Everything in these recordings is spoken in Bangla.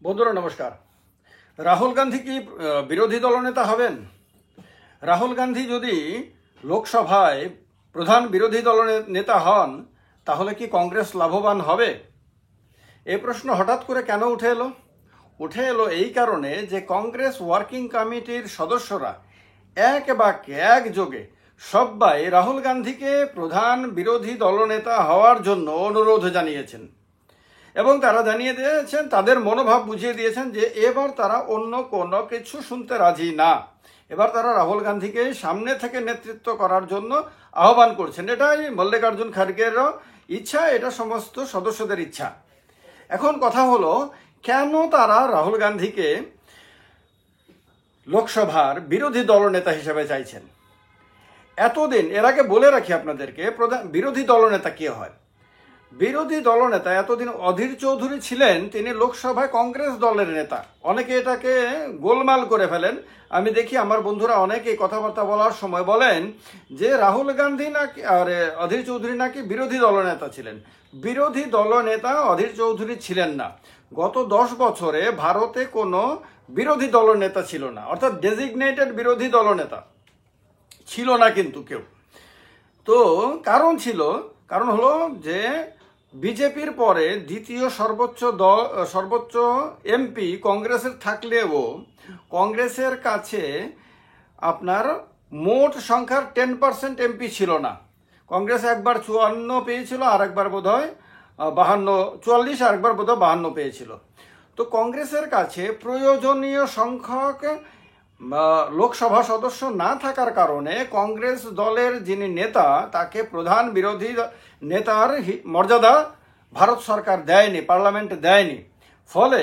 বন্ধুরা নমস্কার। রাহুল গান্ধী কি বিরোধী দলনেতা হবেন? রাহুল গান্ধী যদি লোকসভায় প্রধান বিরোধী দলনেতা হন তাহলে কি কংগ্রেস লাভবান হবে? এই প্রশ্ন হঠাৎ করে কেন উঠে এলো এই কারণে যে কংগ্রেস ওয়ার্কিং কমিটির সদস্যরা একযোগে সবাই রাহুল গান্ধীকে প্রধান বিরোধী দলনেতা হওয়ার জন্য অনুরোধ জানিয়েছেন এবং তারা জানিয়ে দিয়েছেন, তাদের মনোভাব বুঝিয়ে দিয়েছেন যে এবার তারা অন্য কোনো কিছু শুনতে রাজি না। এবার তারা রাহুল গান্ধীকে সামনে থেকে নেতৃত্ব করার জন্য আহ্বান করছেন। এটাই মল্লিকার্জুন খাড়গেরও ইচ্ছা, এটা সমস্ত সদস্যদের ইচ্ছা। এখন কথা হলো, কেন তারা রাহুল গান্ধীকে লোকসভার বিরোধী দলনেতা হিসেবে চাইছেন? এতদিন এর আগে বলে রাখি আপনাদেরকে, বিরোধী দলনেতা কে হয়। বিরোধী দলনেতা এতদিন অধীর চৌধুরী ছিলেন, তিনি লোকসভায় কংগ্রেস দলের নেতা। অনেকে এটাকে গোলমাল করে ফেলেন। আমি দেখি আমার বন্ধুরা অনেকে কথাবার্তা বলার সময় বলেন যে রাহুল গান্ধী নাকি আর অধীর চৌধুরী নাকি বিরোধী দলনেতা ছিলেন। বিরোধী দলনেতা অধীর চৌধুরী ছিলেন না। গত 10 বছরে ভারতে কোনো বিরোধী দলনেতা ছিল না, অর্থাৎ ডেজিগনেটেড বিরোধী দলনেতা ছিল না কিন্তু কেউ। তো কারণ হলো যে বিজেপির পরে দ্বিতীয় সর্বোচ্চ এমপি কংগ্রেসের থাকলেও কংগ্রেসের কাছে আপনার মোট সংখ্যার 10% এমপি ছিল না। কংগ্রেস একবার 54 পেয়েছিল, আর একবার বোধহয় 44, আর একবার বোধহয় 52 পেয়েছিল। তো কংগ্রেসের কাছে প্রয়োজনীয় সংখ্যক লোকসভা সদস্য না থাকার কারণে কংগ্রেস দলের যিনি নেতা তাকে প্রধান বিরোধী নেতার মর্যাদা ভারত সরকার দেয়নি, পার্লামেন্ট দেয়নি। ফলে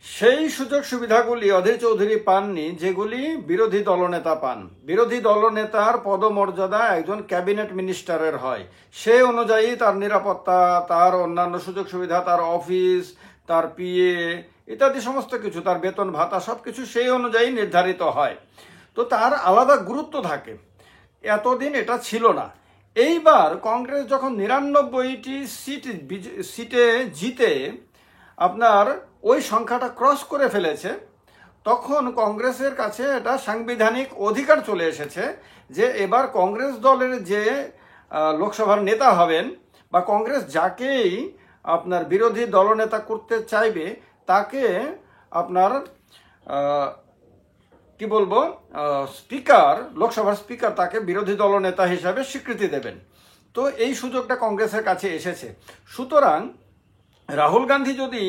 সেই সুযোগ সুবিধাগুলি অধীর চৌধুরী পাননি যেগুলি বিরোধী দলনেতা পান। বিরোধী দলনেতার পদমর্যাদা একজন ক্যাবিনেট মিনিস্টারের হয়। সে অনুযায়ী তার নিরাপত্তা, তার অন্যান্য সুযোগ সুবিধা, তার অফিস, তার পিএ ইত্যাদি সমস্ত কিছু, তার বেতন ভাতা সবকিছু সেই অনুযায়ী নির্ধারিত হয়। তো তার আলাদা গুরুত্ব থাকে। এতদিন এটা ছিল না। এইবার কংগ্রেস যখন 99টি সিটে জিতে আপনার ওই সংখ্যাটা ক্রস করে ফেলেছে, তখন কংগ্রেসের কাছে এটা সাংবিধানিক অধিকার চলে এসেছে যে এবার কংগ্রেস দলের যে লোকসভার নেতা হবেন বা কংগ্রেস যাকেই আপনার বিরোধী দলনেতা করতে চাইবে তাকে আপনার লোকসভার স্পিকার তাকে বিরোধী দলনেতা হিসাবে স্বীকৃতি দেবেন। তো এই সুযোগটা কংগ্রেসের কাছে এসেছে। সুতরাং রাহুল গান্ধী যদি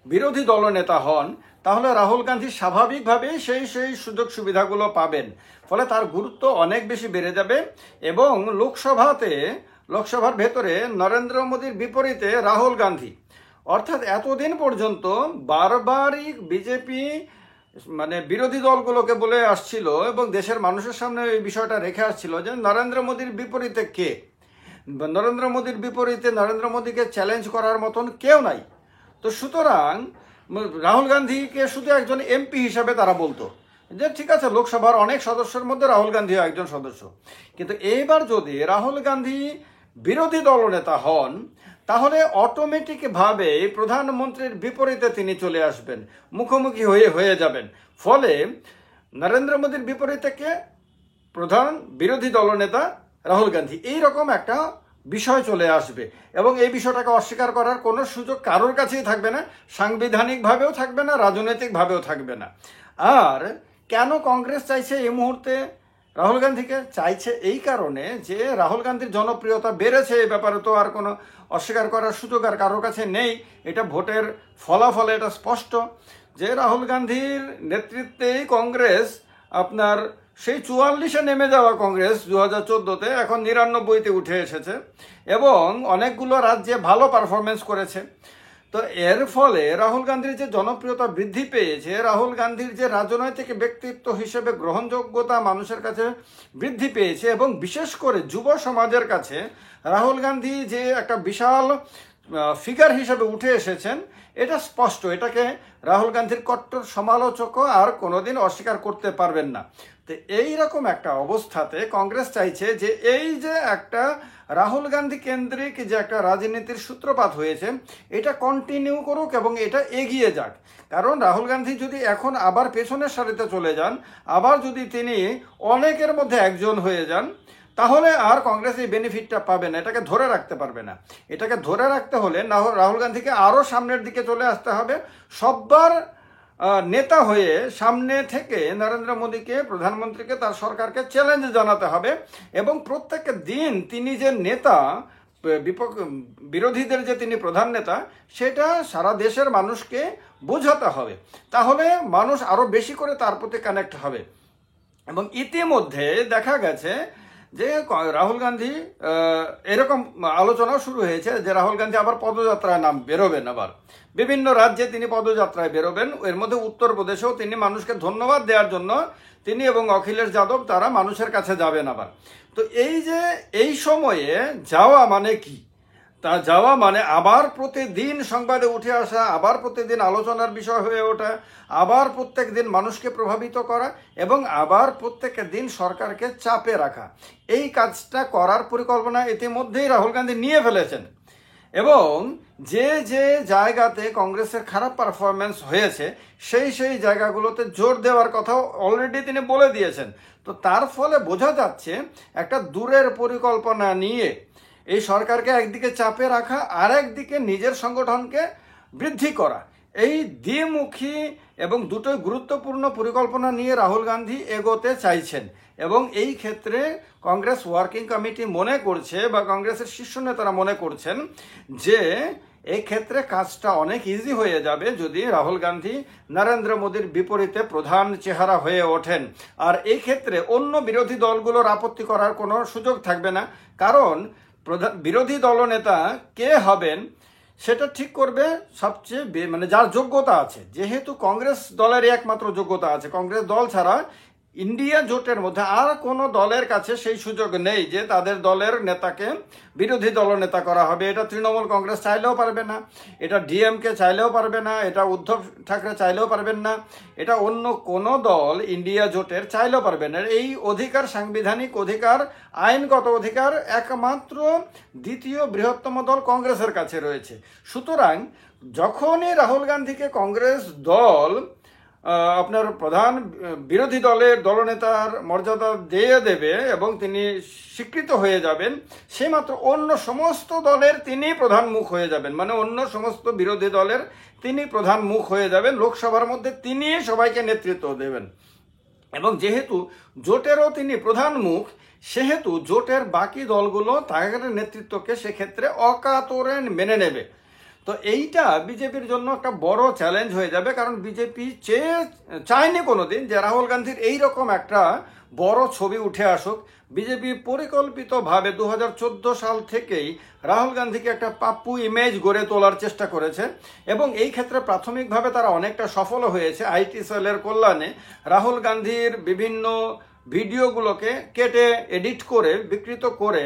বিরোধী দলনেতা হন তাহলে রাহুল গান্ধী স্বাভাবিকভাবে সেই সুযোগ সুবিধাগুলো পাবেন। ফলে তার গুরুত্ব অনেক বেশি বেড়ে যাবে এবং লোকসভার ভেতরে নরেন্দ্র মোদীর বিপরীতে রাহুল গান্ধী, অর্থাৎ এতদিন পর্যন্ত বারবারই বিজেপি বিরোধী দলগুলোকে বলে আসছিল এবং দেশের মানুষের সামনে এই বিষয়টা রেখে আসছিল যে নরেন্দ্র মোদীর বিপরীতে কে, নরেন্দ্র মোদীর বিপরীতে নরেন্দ্র মোদীকে চ্যালেঞ্জ করার মতন কেউ নাই। তো সুতরাং রাহুল গান্ধীকে শুধু একজন এমপি হিসাবে তারা বলতো যে ঠিক আছে, লোকসভার অনেক সদস্যের মধ্যে রাহুল গান্ধীও একজন সদস্য। কিন্তু এইবার যদি রাহুল গান্ধী বিরোধী দলনেতা হন তাহলে অটোমেটিকভাবে প্রধানমন্ত্রীর বিপরীতে তিনি চলে আসবেন, মুখোমুখি হয়ে যাবেন। ফলে নরেন্দ্র মোদীর বিপরীতে কে? প্রধান বিরোধী দলনেতা রাহুল গান্ধী। এইরকম একটা বিষয় চলে আসবে এবং এই বিষয়টাকে অস্বীকার করার কোনো সুযোগ কারোর কাছেই থাকবে না, সাংবিধানিকভাবেও থাকবে না, রাজনৈতিকভাবেও থাকবে না। আর কেন কংগ্রেস চাইছে এই মুহূর্তে রাহুল গান্ধীকে? চাইছে এই কারণে যে রাহুল গান্ধীর জনপ্রিয়তা বেড়েছে। এই ব্যাপারে তো আর কোনো অস্বীকার করার সুযোগ আর কারোর কাছে নেই। এটা ভোটের ফলাফলে এটা স্পষ্ট যে রাহুল গান্ধীর নেতৃত্বেই কংগ্রেস আপনার সেই 44-এ নেমে যাওয়া কংগ্রেস 2014-তে এখন 99-তে উঠে এসেছে এবং অনেকগুলো রাজ্যে ভালো পারফরমেন্স করেছে। তো এর ফলে রাহুল গান্ধীর যে জনপ্রিয়তা বৃদ্ধি পেয়েছে, রাহুল গান্ধীর যে রাজনৈতিক ব্যক্তিত্ব হিসেবে গ্রহণযোগ্যতা মানুষের কাছে বৃদ্ধি পেয়েছে এবং বিশেষ করে যুব সমাজের কাছে রাহুল গান্ধী যে একটা বিশাল ফিগার হিসেবে উঠে এসেছেন, এটা স্পষ্ট। এটাকে রাহুল গান্ধীর কট্টর সমালোচকও আর কোনোদিন অস্বীকার করতে পারবেন না। তো এইরকম একটা অবস্থাতে কংগ্রেস চাইছে যে এই যে একটা রাহুল গান্ধী কেন্দ্রিক যে একটা রাজনীতির সূত্রপাত হয়েছে, এটা কন্টিনিউ করুক এবং এটা এগিয়ে যাক। কারণ রাহুল গান্ধী যদি এখন আবার পেছনের সারিতে চলে যান, আবার যদি তিনি অনেকের মধ্যে একজন হয়ে যান, তাহলে আর কংগ্রেস এই বেনিফিটটা পাবে না, এটাকে ধরে রাখতে পারবে না। এটাকে ধরে রাখতে হলে রাহুল গান্ধীকে আরও সামনের দিকে চলে আসতে হবে, সব্বার নেতা হয়ে সামনে থেকে নরেন্দ্র মোদীকে, প্রধানমন্ত্রীকে, তার সরকারকে চ্যালেঞ্জ জানাতে হবে এবং প্রত্যেক দিন তিনি যে নেতা, বিরোধীদের যে তিনি প্রধান নেতা, সেটা সারা দেশের মানুষকে বোঝাতে হবে। তাহলে মানুষ আরও বেশি করে তার প্রতি কানেক্ট হবে। এবং ইতিমধ্যে দেখা গেছে যে রাহুল গান্ধী, এরকম আলোচনাও শুরু হয়েছে যে রাহুল গান্ধী আবার পদযাত্রায় বেরোবেন, আবার বিভিন্ন রাজ্যে তিনি পদযাত্রায় বেরোবেন। এর মধ্যে উত্তরপ্রদেশেও তিনি মানুষকে ধন্যবাদ দেওয়ার জন্য তিনি এবং অখিলেশ যাদব তারা মানুষের কাছে যাবেন আবার। তো এই যে এই সময়ে যাওয়া মানে কি? তা যাওয়া মানে আবার প্রতিদিন সংবাদে উঠে আসা, আবার প্রতিদিন আলোচনার বিষয় হয়ে ওঠা, আবার প্রত্যেক দিন মানুষকে প্রভাবিত করা এবং আবার প্রত্যেক দিন সরকারকে চাপে রাখা। এই কাজটা করার পরিকল্পনা ইতিমধ্যেই রাহুল গান্ধী নিয়ে ফেলেছেন এবং যে যে জায়গাতে কংগ্রেসের খারাপ পারফরমেন্স হয়েছে সেই জায়গাগুলোতে জোর দেওয়ার কথাও অলরেডি তিনি বলে দিয়েছেন। তো তার ফলে বোঝা যাচ্ছে একটা দূরের পরিকল্পনা নিয়ে এই সরকারকে একদিকে চাপে রাখা, আর একদিকে নিজের সংগঠনকে বৃদ্ধি করা, এই দ্বিমুখী এবং দুটোই গুরুত্বপূর্ণ পরিকল্পনা নিয়ে রাহুল গান্ধী এগোতে চাইছেন। এবং এই ক্ষেত্রে কংগ্রেস ওয়ার্কিং কমিটি মনে করছে বা কংগ্রেসের শীর্ষ নেতারা মনে করছেন যে এই ক্ষেত্রে কাজটা অনেক ইজি হয়ে যাবে যদি রাহুল গান্ধী নরেন্দ্র মোদীর বিপরীতে প্রধান চেহারা হয়ে ওঠেন। আর এই ক্ষেত্রে অন্য বিরোধী দলগুলোর আপত্তি করার কোনো সুযোগ থাকবে না, কারণ বিরোধী দলনেতা কে হবেন সেটা ঠিক করবে সবচেয়ে যার যোগ্যতা আছে। যেহেতু কংগ্রেস দলেরই একমাত্র যোগ্যতা আছে, কংগ্রেস দল ছাড়া ইন্ডিয়া জোটের মধ্যে আর কোনো দলের কাছে সেই সুযোগ নেই যে তাদের দলের নেতাকে বিরোধী দলনেতা করা হবে। এটা তৃণমূল কংগ্রেস চাইলেও পারবে না, এটা ডিএমকে চাইলেও পারবে না, এটা উদ্ধব ঠাকরে চাইলেও পারবেন না, এটা অন্য কোনো দল ইন্ডিয়া জোটের চাইলেও পারবে না। এই অধিকার, সাংবিধানিক অধিকার, আইনগত অধিকার একমাত্র দ্বিতীয় বৃহত্তম দল কংগ্রেসের কাছে রয়েছে। সুতরাং যখনই রাহুল গান্ধীকে কংগ্রেস দল আপনার প্রধান বিরোধী দলের দলনেতার মর্যাদা দিয়ে দেবে এবং তিনি স্বীকৃত হয়ে যাবেন, সেই মাত্র অন্য সমস্ত দলের তিনি প্রধান মুখ হয়ে যাবেন। মানে অন্য সমস্ত বিরোধী দলের তিনি প্রধান মুখ হয়ে যাবেন, লোকসভার মধ্যে তিনি সবাইকে নেতৃত্ব দেবেন। এবং যেহেতু জোটেরও তিনি প্রধান মুখ, সেহেতু জোটের বাকি দলগুলো তাদের নেতৃত্বকে সেক্ষেত্রে অকাতরে মেনে নেবে। তো এইটা বিজেপির জন্য একটা বড় চ্যালেঞ্জ হয়ে যাবে, কারণ বিজেপি চায়নি কোনোদিন যে রাহুল গান্ধীর এইরকম একটা বড় ছবি উঠে আসুক। বিজেপি পরিকল্পিতভাবে 2014 সাল থেকেই রাহুল গান্ধীকে একটা পাপ্পু ইমেজ গড়ে তোলার চেষ্টা করেছে এবং এই ক্ষেত্রে প্রাথমিকভাবে তারা অনেকটা সফল হয়েছে। আইটি সেলের কল্যাণে রাহুল গান্ধীর বিভিন্ন ভিডিওগুলোকে কেটে এডিট করে বিকৃত করে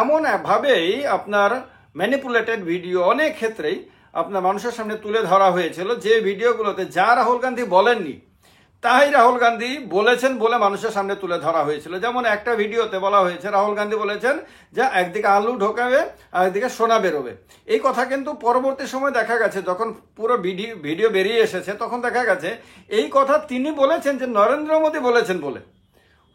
এমনভাবেই আপনার ম্যানিপুলেটেড ভিডিও অনেক ক্ষেত্রেই আপনার মানুষের সামনে তুলে ধরা হয়েছিল, যে ভিডিওগুলোতে যা রাহুল গান্ধী বলেননি তাই রাহুল গান্ধী বলেছেন বলে মানুষের সামনে তুলে ধরা হয়েছিল। যেমন একটা ভিডিওতে বলা হয়েছে রাহুল গান্ধী বলেছেন যে একদিকে আলু ঢোকাবে আর একদিকে সোনা বেরোবে। এই কথা কিন্তু পরবর্তী সময় দেখা গেছে, যখন পুরো ভিডিও বেরিয়ে এসেছে, তখন দেখা গেছে এই কথা তিনি বলেছেন যে নরেন্দ্র মোদী বলেছেন বলে,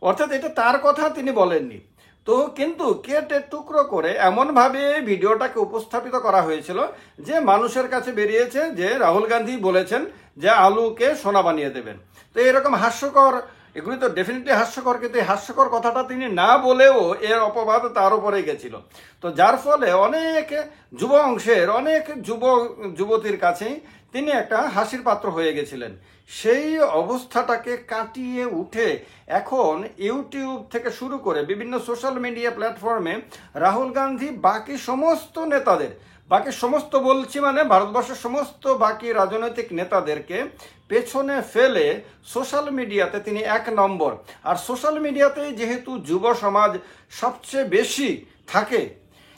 অর্থাৎ এটা তার কথা তিনি বলেননি। তো কিন্তু কেটে টুকরো করে এমনভাবে ভিডিওটাকে উপস্থাপিত করা হয়েছিল যে মানুষের কাছে বেরিয়েছে যে রাহুল গান্ধী বলেছেন যে আলুকে সোনা বানিয়ে দেবেন। তো এরকম হাস্যকর, এগুলি তো ডেফিনেটলি হাস্যকর, কিন্তু এই হাস্যকর কথাটা তিনি না বলেও এর অপবাদ তার উপরে গেছিল। তো যার ফলে অনেক যুব অংশের, অনেক যুবতীর কাছেই তিনি একটা হাসির পাত্র হয়ে গেছিলেন। সেই অবস্থাটাকে কাটিয়ে উঠে এখন ইউটিউব থেকে শুরু করে বিভিন্ন সোশ্যাল মিডিয়া প্ল্যাটফর্মে রাহুল গান্ধী বাকি সমস্ত নেতাদের, বাকি সমস্ত বলছি মানে ভারতবর্ষের সমস্ত বাকি রাজনৈতিক নেতাদেরকে পেছনে ফেলে সোশ্যাল মিডিয়াতে তিনি 1 নম্বর। আর সোশ্যাল মিডিয়াতে যেহেতু যুব সমাজ সবচেয়ে বেশি থাকে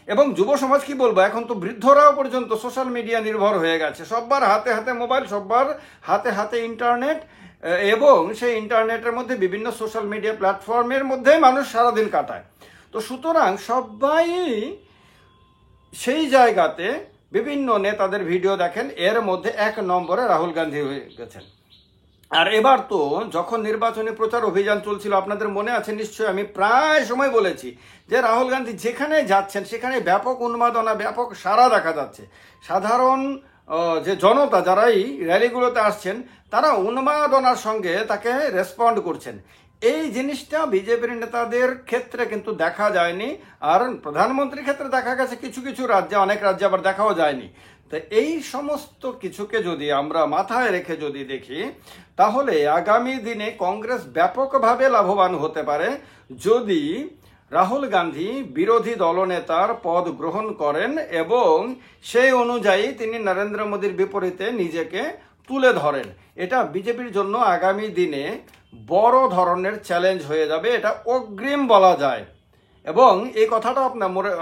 এবং যুব সমাজ কি বলবো, এখন তো বৃদ্ধরাও পর্যন্ত সোশ্যাল মিডিয়া নির্ভর হয়ে গেছে। সবার হাতে হাতে মোবাইল, সবার হাতে হাতে ইন্টারনেট, এবং সেই ইন্টারনেটের মধ্যে বিভিন্ন সোশ্যাল মিডিয়া প্ল্যাটফর্মের মধ্যে মানুষ সারাদিন কাটায়। তো সুতরাং সবাই সেই জায়গাতে বিভিন্ন নেতাদের ভিডিও দেখেন, এর মধ্যে 1 নম্বরে রাহুল গান্ধী হয়ে গেছেন। আর এবার তো যখন নির্বাচনী প্রচার অভিযান চলছিল, আপনাদের মনে আছে নিশ্চয়ই, আমি প্রায় সময় বলেছি যে রাহুল গান্ধী যেখানে যাচ্ছেন সেখানে ব্যাপক উন্মাদনা, ব্যাপক সাড়া দেখা যাচ্ছে। সাধারণ যে জনতা যারাই র্যালিগুলোতে আসছেন, তারা উন্মাদনার সঙ্গে তাকে রেসপন্ড করছেন। এই জিনিসটা বিজেপির নেতাদের ক্ষেত্রে কিন্তু দেখা যায়নি, আর প্রধানমন্ত্রীর ক্ষেত্রে দেখা গেছে কিছু কিছু রাজ্যে, অনেক রাজ্যে আবার দেখাও যায়নি। তো এই সমস্ত কিছুকে যদি আমরা মাথায় রেখে যদি দেখি, তাহলে আগামী দিনে কংগ্রেস ব্যাপকভাবে লাভবান হতে পারে যদি রাহুল গান্ধী বিরোধী দলনেতার পদ গ্রহণ করেন এবং সেই অনুযায়ী তিনি নরেন্দ্র মোদীর বিপরীতে নিজেকে তুলে ধরেন। এটা বিজেপির জন্য আগামী দিনে বড় ধরনের চ্যালেঞ্জ হয়ে যাবে, এটা অগ্রিম বলা যায়। এবং এই কথাটা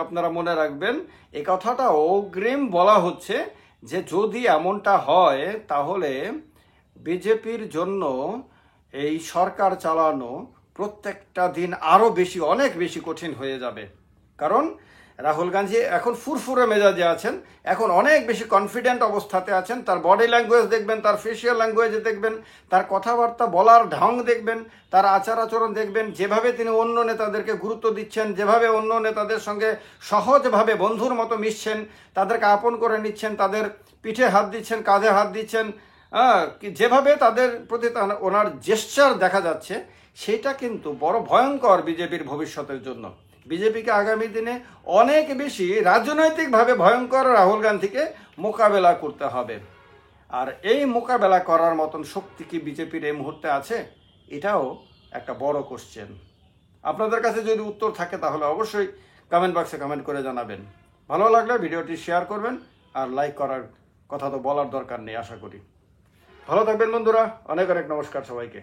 আপনারা মনে রাখবেন, এই কথাটা অগ্রিম বলা হচ্ছে যে যদি এমনটা হয় তাহলে বিজেপির জন্য এই সরকার চালানো প্রত্যেকটা দিন আরও বেশি, অনেক বেশি কঠিন হয়ে যাবে। কারণ রাহুল গান্ধী এখন ফুরফুরে মেজাজে আছেন, এখন অনেক বেশি কনফিডেন্ট অবস্থাতে আছেন। তার বডি ল্যাঙ্গুয়েজ দেখবেন, তার ফেসিয়াল ল্যাঙ্গুয়েজ দেখবেন, তার কথাবার্তা বলার ঢং দেখবেন, তার আচার আচরণ দেখবেন, যেভাবে তিনি অন্য নেতাদেরকে গুরুত্ব দিচ্ছেন, যেভাবে অন্য নেতাদের সঙ্গে সহজভাবে বন্ধুর মতো মিশছেন, তাদেরকে আপন করে নিচ্ছেন, তাদের পিঠে হাত দিচ্ছেন, কাঁধে হাত দিচ্ছেন, যেভাবে তাদের প্রতি ওনার জেস্চার দেখা যাচ্ছে, সেটা কিন্তু বড় ভয়ঙ্কর বিজেপির ভবিষ্যতের জন্য। বিজেপিকে আগামী দিনে অনেক বেশি রাজনৈতিকভাবে ভয়ঙ্কর রাহুল গান্ধীকে মোকাবেলা করতে হবে। আর এই মোকাবেলা করার মতন শক্তি কি বিজেপির এই মুহূর্তে আছে? এটাও একটা বড় কোশ্চেন। আপনাদের কাছে যদি উত্তর থাকে তাহলে অবশ্যই কমেন্ট বক্সে কমেন্ট করে জানাবেন। ভালো লাগলে ভিডিওটি শেয়ার করবেন, আর লাইক করার কথা তো বলার দরকার নেই আশা করি। ভালো থাকবেন বন্ধুরা, অনেক অনেক নমস্কার সবাইকে।